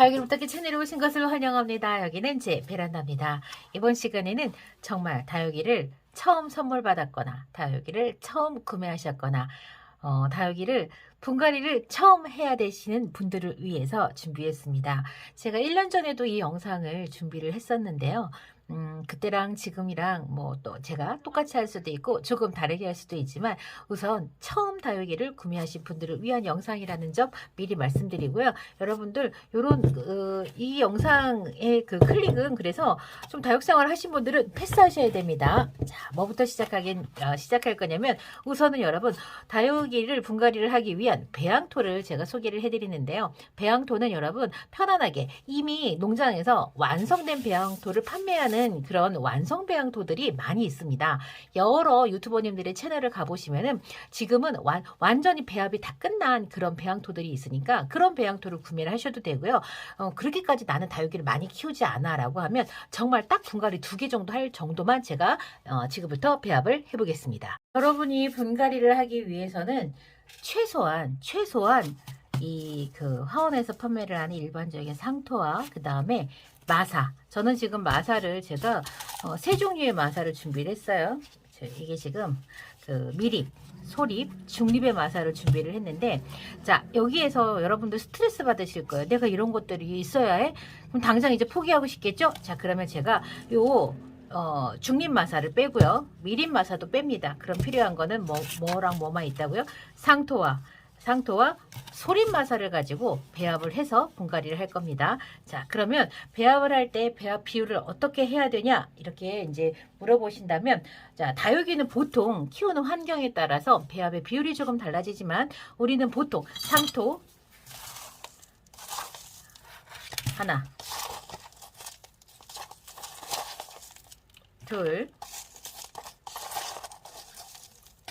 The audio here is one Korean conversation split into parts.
다육이 부탁의 채널에 오신 것을 환영합니다. 여기는 제 베란다입니다. 이번 시간에는 정말 다육이를 처음 선물 받았거나 다육이를 처음 구매하셨거나 다육이를 분갈이를 처음 해야 되시는 분들을 위해서 준비했습니다. 제가 1년 전에도 이 영상을 준비를 했었는데요. 그때랑 지금이랑 뭐 또 제가 똑같이 할 수도 있고 조금 다르게 할 수도 있지만 우선 처음 다육이를 구매하신 분들을 위한 영상이라는 점 미리 말씀드리고요. 여러분들 요런 이 영상의 그 클릭은 그래서 좀 다육생활 하신 분들은 패스하셔야 됩니다. 자, 뭐부터 시작할 거냐면 우선은 여러분 다육이를 분갈이를 하기 위한 배양토를 제가 소개를 해드리는데요. 배양토는 여러분 편안하게 이미 농장에서 완성된 배양토를 판매하는 그런 완성 배양토들이 많이 있습니다. 여러 유튜버님들의 채널을 가보시면은 지금은 완전히 배합이 다 끝난 그런 배양토들이 있으니까 그런 배양토를 구매를 하셔도 되고요. 그렇게까지 나는 다육이를 많이 키우지 않아 라고 하면 정말 딱 분갈이 2개 정도 할 정도만 제가 지금부터 배합을 해보겠습니다. 여러분이 분갈이를 하기 위해서는 최소한 이 그 화원에서 판매를 하는 일반적인 상토와 그 다음에 마사. 저는 지금 마사를 제가 3종류의 마사를 준비를 했어요. 이게 지금 그 미립, 소립, 중립의 마사를 준비를 했는데, 자, 여기에서 여러분들 스트레스 받으실 거예요. 내가 이런 것들이 있어야 해? 그럼 당장 이제 포기하고 싶겠죠? 자, 그러면 제가 요 중립 마사를 빼고요. 미립 마사도 뺍니다. 그럼 필요한 거는 뭐랑 뭐만 있다고요? 상토와 소립 마사를 가지고 배합을 해서 분갈이를 할 겁니다. 자, 그러면 배합을 할 때 배합 비율을 어떻게 해야 되냐? 이렇게 이제 물어보신다면, 자, 다육이는 보통 키우는 환경에 따라서 배합의 비율이 조금 달라지지만 우리는 보통 상토 하나, 둘,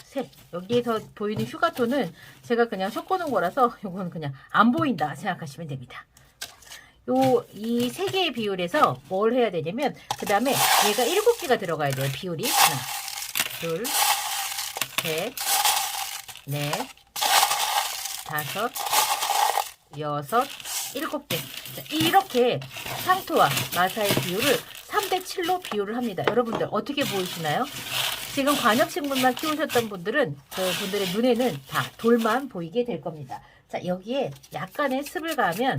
셋. 여기에서 보이는 휴가토는 제가 그냥 섞어놓은 거라서 이건 그냥 안 보인다 생각하시면 됩니다. 이 3개의 비율에서 뭘 해야 되냐면 그 다음에 얘가 7개가 들어가야 돼요. 비율이 하나, 둘, 셋, 넷, 다섯, 여섯, 7개. 이렇게 상토와 마사의 비율을 3대7로 비율을 합니다. 여러분들 어떻게 보이시나요? 지금 관엽식물만 키우셨던 분들은 그분들의 눈에는 다 돌만 보이게 될 겁니다. 자, 여기에 약간의 습을 가하면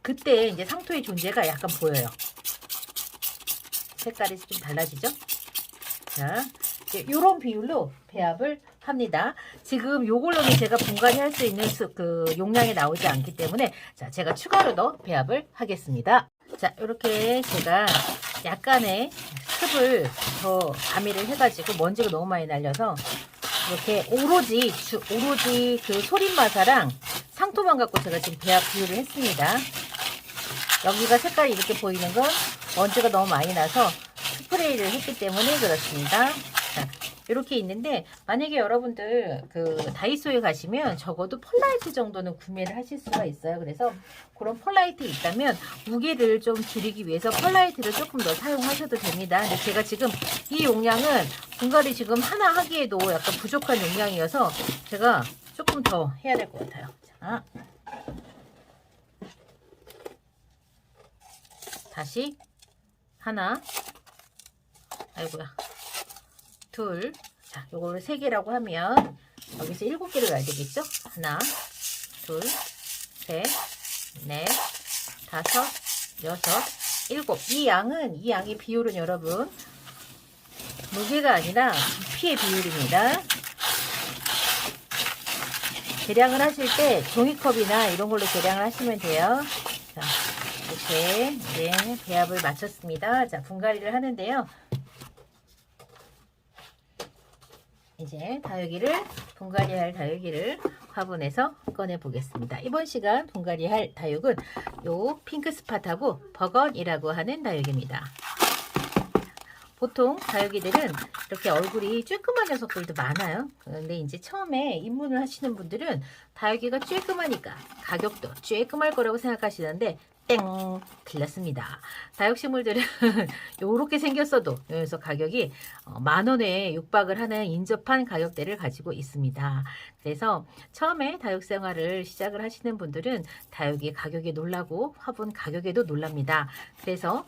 그때 이제 상토의 존재가 약간 보여요. 색깔이 좀 달라지죠? 자, 이런 비율로 배합을 합니다. 지금 요걸로는 제가 분갈이 할 수 있는 그 용량이 나오지 않기 때문에 자, 제가 추가로 더 배합을 하겠습니다. 자, 이렇게 제가 약간의 습을 더 가미를 해가지고 먼지가 너무 많이 날려서 이렇게 오로지 그 소립마사랑 상토만 갖고 제가 지금 배합 비율을 했습니다. 여기가 색깔이 이렇게 보이는 건 먼지가 너무 많이 나서 스프레이를 했기 때문에 그렇습니다. 자, 이렇게 있는데 만약에 여러분들 그 다이소에 가시면 적어도 펄라이트 정도는 구매를 하실 수가 있어요. 그래서 그런 펄라이트 있다면 무게를 좀 줄이기 위해서 펄라이트를 조금 더 사용하셔도 됩니다. 근데 제가 지금 이 용량은 분갈이 지금 하나 하기에도 약간 부족한 용량이어서 제가 조금 더 해야 될 것 같아요. 자, 다시 하나, 아이고야, 둘, 자, 요거를 3개라고 하면 여기서 7개를 넣어야 되겠죠? 하나, 둘, 셋, 넷, 다섯, 여섯, 7. 이 양의 비율은 여러분 무게가 아니라 부피의 비율입니다. 계량을 하실 때 종이컵이나 이런 걸로 계량을 하시면 돼요. 자, 이렇게 이제 배합을 마쳤습니다. 자, 분갈이를 하는데요. 이제 분갈이할 다육이를 화분에서 꺼내 보겠습니다. 이번 시간 분갈이할 다육은 요 핑크 스팟하고 버건이라고 하는 다육입니다. 보통 다육이들은 이렇게 얼굴이 쬐끄만 녀석들도 많아요. 그런데 이제 처음에 입문을 하시는 분들은 다육이가 쬐끔하니까 가격도 쬐끔할 거라고 생각하시는데 땡! 틀렸습니다. 다육식물들은 요렇게 생겼어도 여기서 가격이 10,000원에 육박을 하는 인접한 가격대를 가지고 있습니다. 그래서 처음에 다육 생활을 시작을 하시는 분들은 다육이 가격에 놀라고 화분 가격에도 놀랍니다. 그래서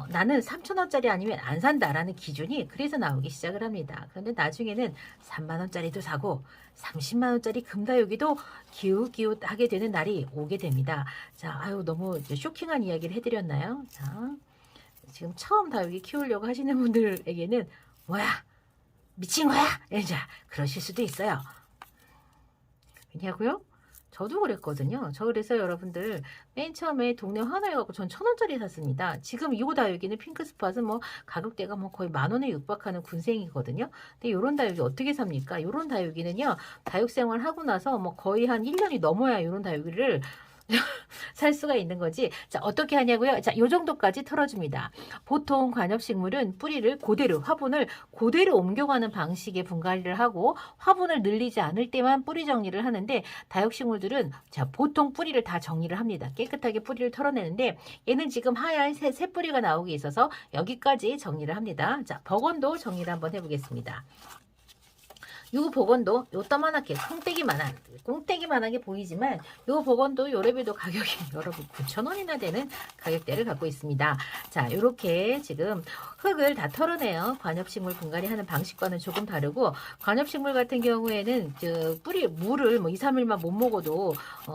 나는 3,000원짜리 아니면 안 산다라는 기준이 그래서 나오기 시작을 합니다. 그런데 나중에는 30,000원짜리도 사고 30만원짜리 금다육이도 기웃기웃하게 되는 날이 오게 됩니다. 자, 아유, 너무 쇼킹한 이야기를 해드렸나요? 자, 지금 처음 다육이 키우려고 하시는 분들에게는 뭐야? 미친 거야? 자, 그러실 수도 있어요. 왜냐고요? 저도 그랬거든요. 저 그래서 여러분들 맨 처음에 동네 하나에 갖고 전 1,000원짜리 샀습니다. 지금 이 다육이는 핑크스팟은 뭐 가격대가 뭐 거의 10,000원에 육박하는 군생이거든요. 근데 요런 다육이 어떻게 삽니까? 요런 다육이는요. 다육 생활 하고 나서 뭐 거의 한 1년이 넘어야 요런 다육이를 살 수가 있는 거지. 자, 어떻게 하냐고요? 자, 요 정도까지 털어줍니다. 보통 관엽식물은 뿌리를 그대로, 화분을 그대로 옮겨가는 방식의 분갈이를 하고 화분을 늘리지 않을 때만 뿌리 정리를 하는데 다육식물들은 자, 보통 뿌리를 다 정리를 합니다. 깨끗하게 뿌리를 털어내는데 얘는 지금 하얀 새 뿌리가 나오기 있어서 여기까지 정리를 합니다. 자, 버건도 정리를 한번 해보겠습니다. 요 복원도 요따만하게 꽁떼기만하게 보이지만 요 복원도 요래봬도 가격이 여러분 9,000원이나 되는 가격대를 갖고 있습니다. 자, 요렇게 지금 흙을 다 털어내요. 관엽식물 분갈이 하는 방식과는 조금 다르고 관엽식물 같은 경우에는 뿌리 물을 뭐 2, 3일만 못 먹어도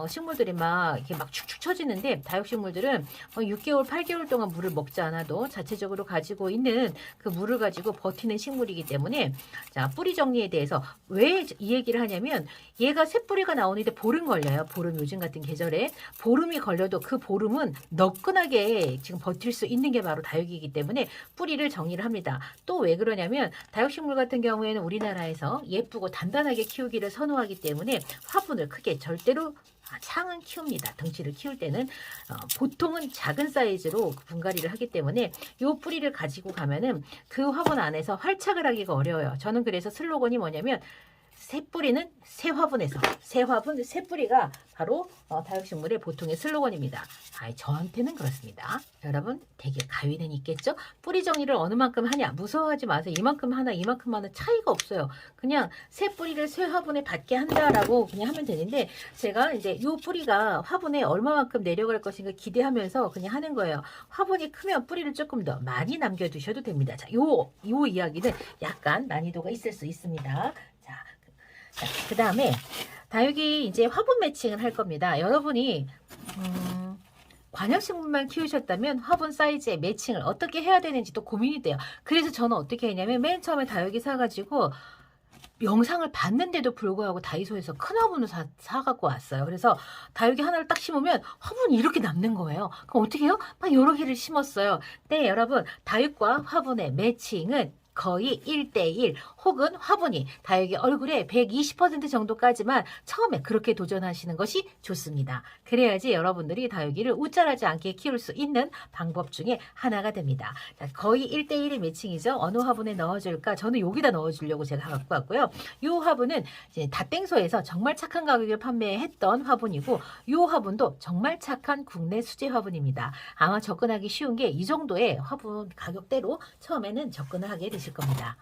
식물들이 막 이렇게 막 축축 처지는데 다육식물들은 6개월, 8개월 동안 물을 먹지 않아도 자체적으로 가지고 있는 그 물을 가지고 버티는 식물이기 때문에 자, 뿌리 정리에 대해서 왜 이 얘기를 하냐면 얘가 새뿌리가 나오는데 보름 걸려요. 보름 요즘 같은 계절에 보름이 걸려도 그 보름은 너끈하게 지금 버틸 수 있는 게 바로 다육이기 때문에 뿌리를 정리를 합니다. 또 왜 그러냐면 다육식물 같은 경우에는 우리나라에서 예쁘고 단단하게 키우기를 선호하기 때문에 화분을 크게 절대로 창은 키웁니다. 덩치를 키울 때는 보통은 작은 사이즈로 분갈이를 하기 때문에 이 뿌리를 가지고 가면은 그 화분 안에서 활착을 하기가 어려워요. 저는 그래서 슬로건이 뭐냐면 새 뿌리는 새 화분에서 새 화분 새 뿌리가 바로 다육식물의 보통의 슬로건입니다. 저한테는 그렇습니다. 여러분 되게 가위는 있겠죠? 뿌리 정리를 어느 만큼 하냐 무서워하지 마세요. 이만큼 하나 이만큼 하나 차이가 없어요. 그냥 새 뿌리를 새 화분에 받게 한다라고 그냥 하면 되는데 제가 이제 이 뿌리가 화분에 얼마만큼 내려갈 것인가 기대하면서 그냥 하는 거예요. 화분이 크면 뿌리를 조금 더 많이 남겨두셔도 됩니다. 자, 요 이야기는 약간 난이도가 있을 수 있습니다. 자, 그 다음에 다육이 이제 화분 매칭을 할 겁니다. 여러분이 관엽식물만 키우셨다면 화분 사이즈의 매칭을 어떻게 해야 되는지도 고민이 돼요. 그래서 저는 어떻게 했냐면 맨 처음에 다육이 사가지고 영상을 봤는데도 불구하고 다이소에서 큰 화분을 사갖고 왔어요. 그래서 다육이 하나를 딱 심으면 화분이 이렇게 남는 거예요. 그럼 어떻게 해요? 막 여러 개를 심었어요. 네, 여러분 다육과 화분의 매칭은 거의 1:1 혹은 화분이 다육이 얼굴에 120% 정도까지만 처음에 그렇게 도전하시는 것이 좋습니다. 그래야지 여러분들이 다육이를 우쭐하지 않게 키울 수 있는 방법 중에 하나가 됩니다. 자, 거의 1:1의 매칭이죠. 어느 화분에 넣어줄까? 저는 여기다 넣어주려고 제가 갖고 왔고요. 이 화분은 이제 다땡소에서 정말 착한 가격에 판매했던 화분이고 이 화분도 정말 착한 국내 수제 화분입니다. 아마 접근하기 쉬운 게 이 정도의 화분 가격대로 처음에는 접근을 하게 되실 겁니다.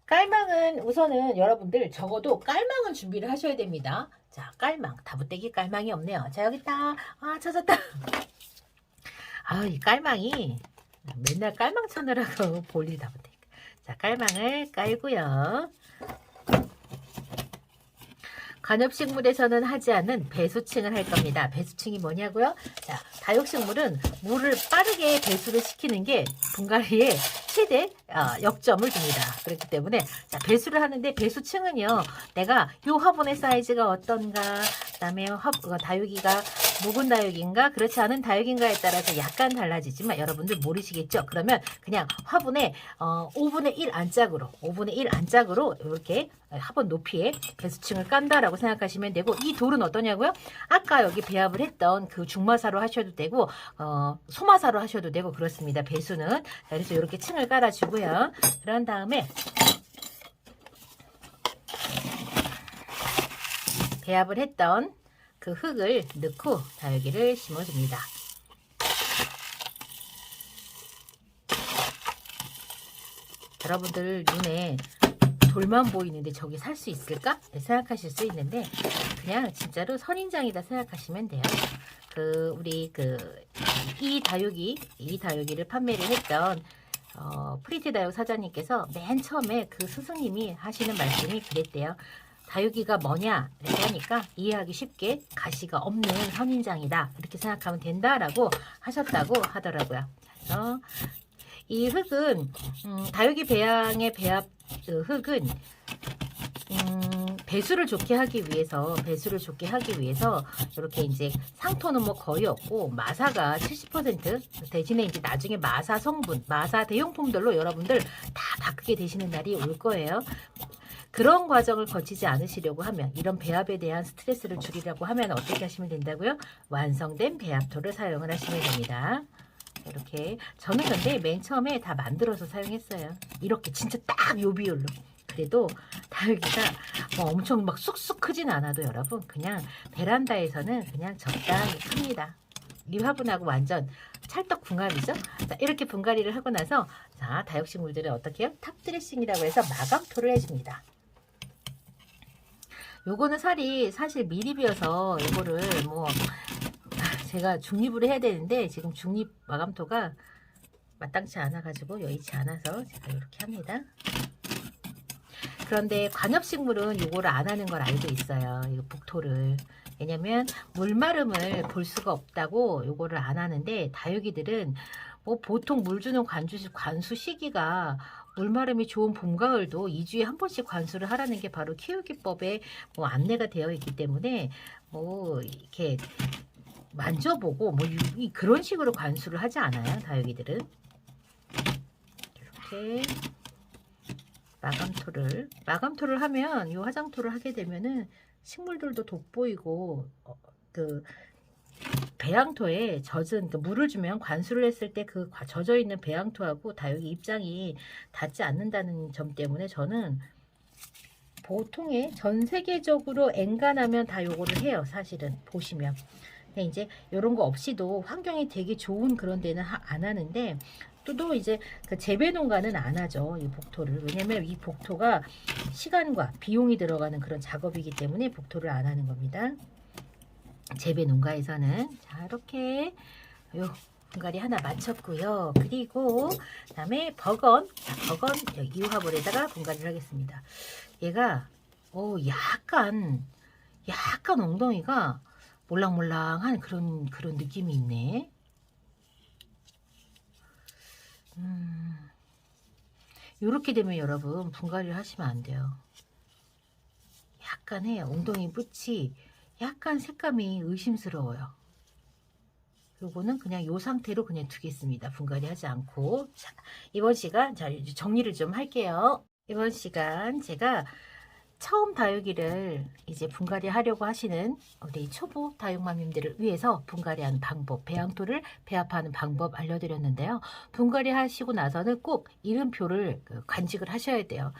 깔망은 우선은 여러분들 적어도 깔망은 준비를 하셔야 됩니다. 자, 깔망 다부떼기 깔망이 없네요. 자, 여기 있다. 찾았다. 이 깔망이 맨날 깔망 찾느라고 볼일 다부떼기. 자, 깔망을 깔고요. 관엽식물에서는 하지 않는 배수층을 할 겁니다. 배수층이 뭐냐고요? 자, 다육식물은 물을 빠르게 배수를 시키는 게 분갈이의 최대 역점을 줍니다. 그렇기 때문에 자, 배수를 하는데 배수층은요. 내가 이 화분의 사이즈가 어떤가 그 다음에 다육이가 묵은 다육인가 그렇지 않은 다육인가에 따라서 약간 달라지지만 여러분들 모르시겠죠? 그러면 그냥 화분에 5분의 1 안짝으로 이렇게 화분 높이에 배수층을 깐다라고 생각하시면 되고 이 돌은 어떠냐고요? 아까 여기 배합을 했던 그 중마사로 하셔도 되고 소마사로 하셔도 되고 그렇습니다. 배수는 자, 그래서 이렇게 층을 깔아주고요. 그런 다음에 배합을 했던 그 흙을 넣고 다육이를 심어줍니다. 여러분들 눈에 돌만 보이는데 저기 살 수 있을까? 생각하실 수 있는데 그냥 진짜로 선인장이다 생각하시면 돼요. 우리 이 다육이를 판매를 했던 프리티 다육 사장님께서 맨 처음에 그 스승님이 하시는 말씀이 그랬대요. 다육이가 뭐냐 이렇게 하니까 이해하기 쉽게 가시가 없는 선인장이다 이렇게 생각하면 된다라고 하셨다고 하더라고요. 그래서 이 흙은 다육이 배양의 흙은 배수를 좋게 하기 위해서 이렇게 이제 상토는 뭐 거의 없고 마사가 70% 대신에 이제 나중에 마사 성분, 마사 대용품들로 여러분들 다 바꾸게 되시는 날이 올 거예요. 그런 과정을 거치지 않으시려고 하면, 이런 배합에 대한 스트레스를 줄이려고 하면 어떻게 하시면 된다고요? 완성된 배합토를 사용을 하시면 됩니다. 이렇게 저는 근데 맨 처음에 다 만들어서 사용했어요. 이렇게 진짜 딱 요 비율로. 그래도 다육이가 뭐 엄청 막 쑥쑥 크진 않아도 여러분 그냥 베란다에서는 그냥 적당히 큽니다. 이 화분하고 완전 찰떡 궁합이죠. 자, 이렇게 분갈이를 하고 나서 자, 다육식물들은 어떻게 해요? 탑드레싱이라고 해서 마감토를 해줍니다. 요거는 살이 사실 미리 비어서 요거를 뭐 제가 중립을 해야 되는데 지금 중립 마감토가 마땅치 않아 가지고 여의치 않아서 제가 이렇게 합니다. 그런데 관엽식물은 요거를 안 하는 걸 알고 있어요. 이 북토를. 왜냐면 물마름을 볼 수가 없다고 요거를 안 하는데 다육이들은 뭐 보통 물 주는 관수 시기가 물마름이 좋은 봄, 가을도 2주에 한 번씩 관수를 하라는 게 바로 키우기법에 뭐 안내가 되어 있기 때문에 뭐 이렇게 만져보고 뭐 그런 식으로 관수를 하지 않아요. 다육이들은. 이렇게 마감토를 하면 이 화장토를 하게 되면은 식물들도 돋보이고 배양토에 젖은 물을 주면 관수를 했을 때 그 젖어 있는 배양토하고 다육이 입장이 닿지 않는다는 점 때문에 저는 보통의 전 세계적으로 엔간하면 다 요거를 해요. 사실은 보시면 이제 이런 거 없이도 환경이 되게 좋은 그런 데는 안 하는데 또 이제 그 재배 농가는 안 하죠. 이 복토를. 왜냐면 이 복토가 시간과 비용이 들어가는 그런 작업이기 때문에 복토를 안 하는 겁니다. 재배 농가에서는. 자, 이렇게 요 분갈이 하나 마쳤고요. 그리고 그다음에 버건. 자, 버건 여기 화분에다가 분갈이를 하겠습니다. 얘가 약간 엉덩이가 몰랑몰랑한 그런 느낌이 있네. 요렇게 되면 여러분 분갈이를 하시면 안 돼요. 약간 해요. 엉덩이 끝이 약간 색감이 의심스러워요. 요거는 그냥 요 상태로 그냥 두겠습니다. 분갈이 하지 않고. 자, 이번 시간 자 이제 정리를 좀 할게요. 이번 시간 제가 처음 다육이를 이제 분갈이 하려고 하시는 우리 초보 다육맘님들을 위해서 분갈이하는 방법, 배양토를 배합하는 방법 알려드렸는데요. 분갈이 하시고 나서는 꼭 이름표를 간직을 하셔야 돼요.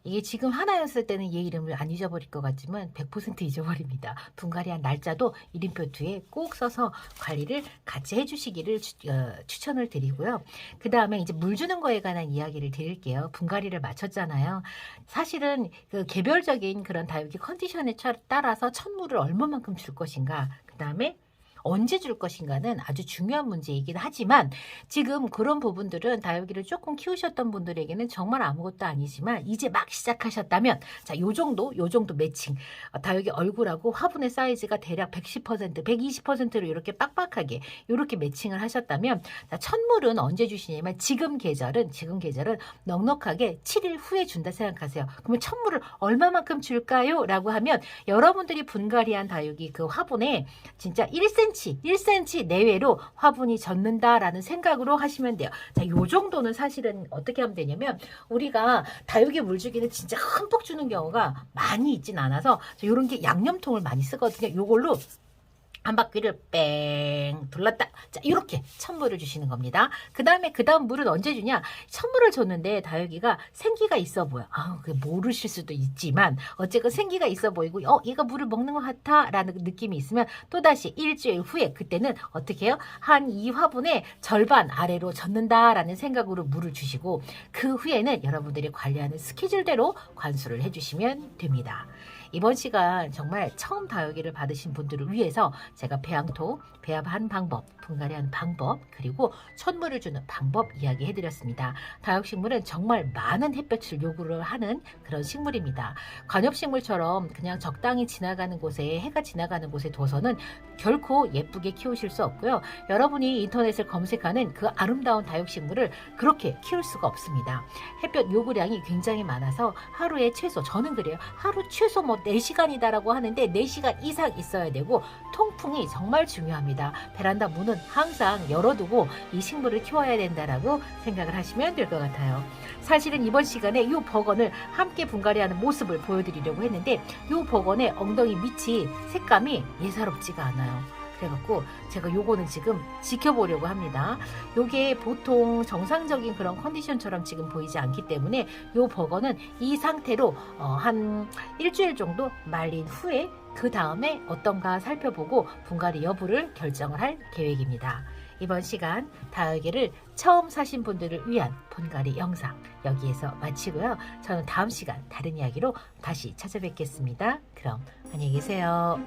이게 지금 하나였을 때는 얘 이름을 안 잊어버릴 것 같지만 100% 잊어버립니다. 분갈이한 날짜도 이름표 뒤에 꼭 써서 관리를 같이 해주시기를 추천을 드리고요. 그 다음에 이제 물 주는 거에 관한 이야기를 드릴게요. 분갈이를 마쳤잖아요. 사실은 그 개별적인 그런 다육이 컨디션에 따라서 천물을 얼마만큼 줄 것인가, 그 다음에 언제 줄 것인가는 아주 중요한 문제이긴 하지만 지금 그런 부분들은 다육이를 조금 키우셨던 분들에게는 정말 아무것도 아니지만 이제 막 시작하셨다면 자, 요 정도 매칭, 다육이 얼굴하고 화분의 사이즈가 대략 110%, 120%로 이렇게 빡빡하게 이렇게 매칭을 하셨다면 자, 천물은 언제 주시냐면 지금 계절은 넉넉하게 7일 후에 준다 생각하세요. 그러면 천물을 얼마만큼 줄까요? 라고 하면 여러분들이 분갈이한 다육이 그 화분에 진짜 1cm 내외로 화분이 젖는다라는 생각으로 하시면 돼요. 자, 요 정도는 사실은 어떻게 하면 되냐면 우리가 다육이 물주기는 진짜 흠뻑 주는 경우가 많이 있진 않아서 이런 게 양념통을 많이 쓰거든요. 요걸로 한 바퀴를 뺑 둘렀다. 자, 이렇게 천물을 주시는 겁니다. 그 다음 물은 언제 주냐? 천물을 줬는데 다육이가 생기가 있어 보여. 그 모르실 수도 있지만 어쨌건 생기가 있어 보이고 얘가 물을 먹는 것 같아 라는 느낌이 있으면 또다시 일주일 후에 그때는 어떻게 해요? 한 이 화분의 절반 아래로 젓는다라는 생각으로 물을 주시고 그 후에는 여러분들이 관리하는 스케줄대로 관수를 해주시면 됩니다. 이번 시간 정말 처음 다육이를 받으신 분들을 위해서 제가 배양토, 배합한 방법, 분갈이하는 방법, 그리고 천물을 주는 방법 이야기해드렸습니다. 다육식물은 정말 많은 햇볕을 요구를 하는 그런 식물입니다. 관엽식물처럼 그냥 적당히 지나가는 곳에 해가 지나가는 곳에 둬서는 결코 예쁘게 키우실 수 없고요. 여러분이 인터넷을 검색하는 그 아름다운 다육식물을 그렇게 키울 수가 없습니다. 햇볕 요구량이 굉장히 많아서 하루에 최소, 저는 그래요. 하루 최소 4시간이다라고 하는데 4시간 이상 있어야 되고 통풍이 정말 중요합니다. 베란다 문은 항상 열어두고 이 식물을 키워야 된다라고 생각을 하시면 될 것 같아요. 사실은 이번 시간에 이 버건을 함께 분갈이하는 모습을 보여드리려고 했는데 이 버건의 엉덩이 밑이 색감이 예사롭지가 않아요. 그래갖고 제가 요거는 지금 지켜보려고 합니다. 요게 보통 정상적인 그런 컨디션처럼 지금 보이지 않기 때문에 요 버거는 이 상태로 한 일주일 정도 말린 후에 그 다음에 어떤가 살펴보고 분갈이 여부를 결정을 할 계획입니다. 이번 시간 다육이를 처음 사신 분들을 위한 분갈이 영상 여기에서 마치고요. 저는 다음 시간 다른 이야기로 다시 찾아뵙겠습니다. 그럼 안녕히 계세요.